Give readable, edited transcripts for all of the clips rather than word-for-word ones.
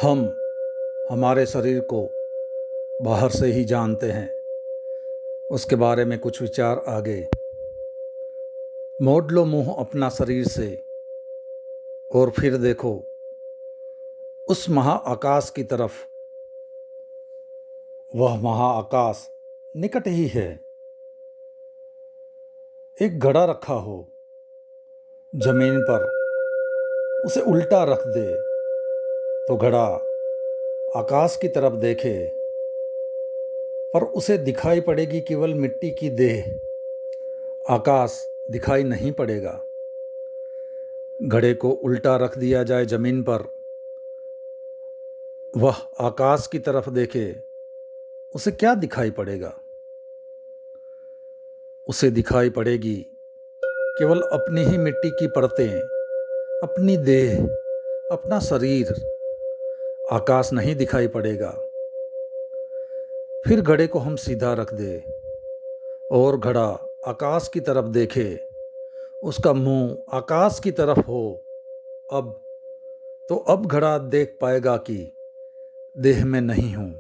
हम हमारे शरीर को बाहर से ही जानते हैं। उसके बारे में कुछ विचार आगे। मोड़ लो मुंह अपना शरीर से और फिर देखो उस महाआकाश की तरफ। वह महाआकाश निकट ही है। एक घड़ा रखा हो जमीन पर, उसे उल्टा रख दे तो घड़ा आकाश की तरफ देखे, पर उसे दिखाई पड़ेगी केवल मिट्टी की देह। आकाश दिखाई नहीं पड़ेगा। घड़े को उल्टा रख दिया जाए जमीन पर, वह आकाश की तरफ देखे, उसे क्या दिखाई पड़ेगा? उसे दिखाई पड़ेगी केवल अपनी ही मिट्टी की परतें, अपनी देह, अपना शरीर। आकाश नहीं दिखाई पड़ेगा। फिर घड़े को हम सीधा रख दे और घड़ा आकाश की तरफ देखे, उसका मुंह आकाश की तरफ हो। अब घड़ा देख पाएगा कि देह में नहीं हूं,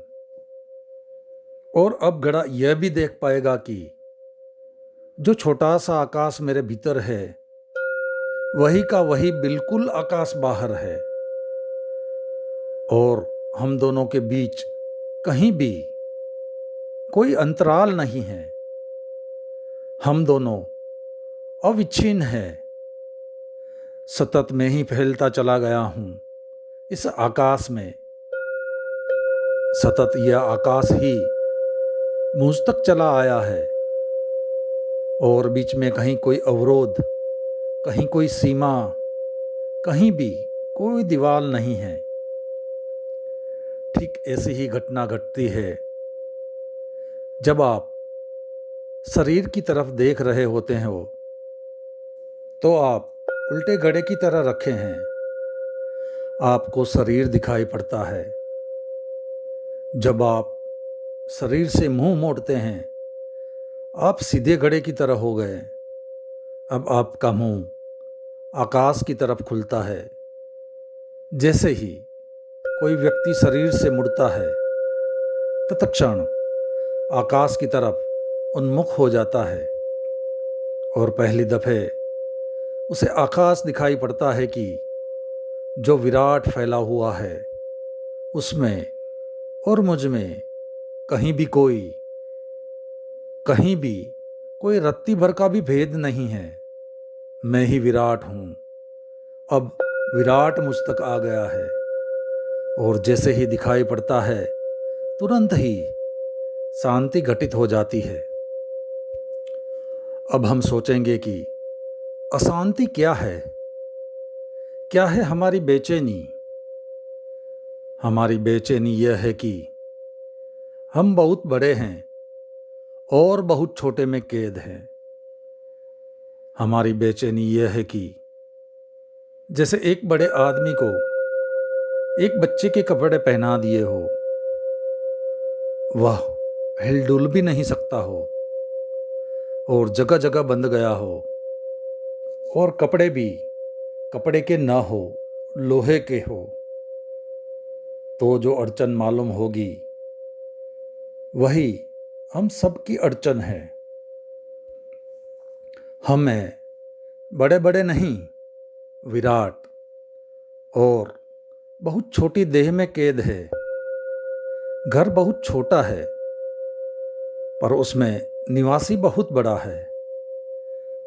और अब घड़ा यह भी देख पाएगा कि जो छोटा सा आकाश मेरे भीतर है, वही का वही बिल्कुल आकाश बाहर है, और हम दोनों के बीच कहीं भी कोई अंतराल नहीं है। हम दोनों अविच्छिन्न है। सतत में ही फैलता चला गया हूं इस आकाश में। सतत यह आकाश ही मुझ तक चला आया है, और बीच में कहीं कोई अवरोध, कहीं कोई सीमा, कहीं भी कोई दीवार नहीं है। ठीक ऐसी ही घटना घटती है जब आप शरीर की तरफ देख रहे होते हो, तो आप उल्टे घड़े की तरह रखे हैं। आपको शरीर दिखाई पड़ता है। जब आप शरीर से मुंह मोड़ते हैं, आप सीधे घड़े की तरह हो गए। अब आपका मुंह आकाश की तरफ खुलता है। जैसे ही कोई व्यक्ति शरीर से मुड़ता है, तत्क्षण आकाश की तरफ उन्मुख हो जाता है, और पहली दफे उसे आकाश दिखाई पड़ता है कि जो विराट फैला हुआ है, उसमें और मुझ में कहीं भी कोई रत्ती भर का भी भेद नहीं है। मैं ही विराट हूं। अब विराट मुझ तक आ गया है, और जैसे ही दिखाई पड़ता है, तुरंत ही शांति घटित हो जाती है। अब हम सोचेंगे कि अशांति क्या है? क्या है हमारी बेचैनी? हमारी बेचैनी यह है कि हम बहुत बड़े हैं और बहुत छोटे में कैद हैं। हमारी बेचैनी यह है कि जैसे एक बड़े आदमी को एक बच्चे के कपड़े पहना दिए हो, वह हिलडुल भी नहीं सकता हो, और जगह जगह बंध गया हो, और कपड़े भी कपड़े के ना हो, लोहे के हो, तो जो अड़चन मालूम होगी, वही हम सबकी अड़चन है। हमें बड़े बड़े नहीं, विराट और बहुत छोटी देह में कैद है। घर बहुत छोटा है, पर उसमें निवासी बहुत बड़ा है।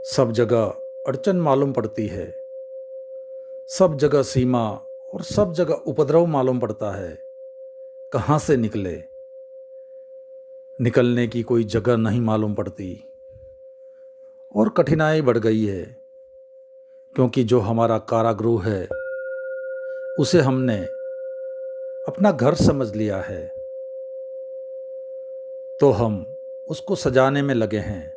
सब जगह अड़चन मालूम पड़ती है, सब जगह सीमा और सब जगह उपद्रव मालूम पड़ता है। कहाँ से निकलने की कोई जगह नहीं मालूम पड़ती, और कठिनाई बढ़ गई है, क्योंकि जो हमारा कारागृह है, उसे हमने अपना घर समझ लिया है। तो हम उसको सजाने में लगे हैं।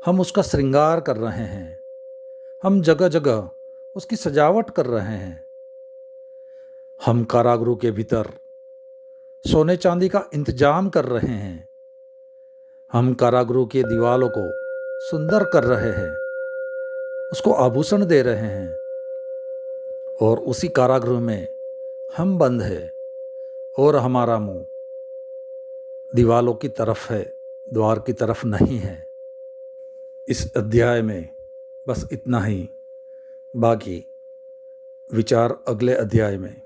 हम उसका श्रृंगार कर रहे हैं। हम जगह जगह उसकी सजावट कर रहे हैं। हम कारागृह के भीतर सोने चांदी का इंतजाम कर रहे हैं। हम कारागृह की दीवारों को सुंदर कर रहे हैं, उसको आभूषण दे रहे हैं, और उसी कारागृह में हम बंद है और हमारा मुंह दीवालों की तरफ है, द्वार की तरफ नहीं है। इस अध्याय में बस इतना ही, बाकी विचार अगले अध्याय में।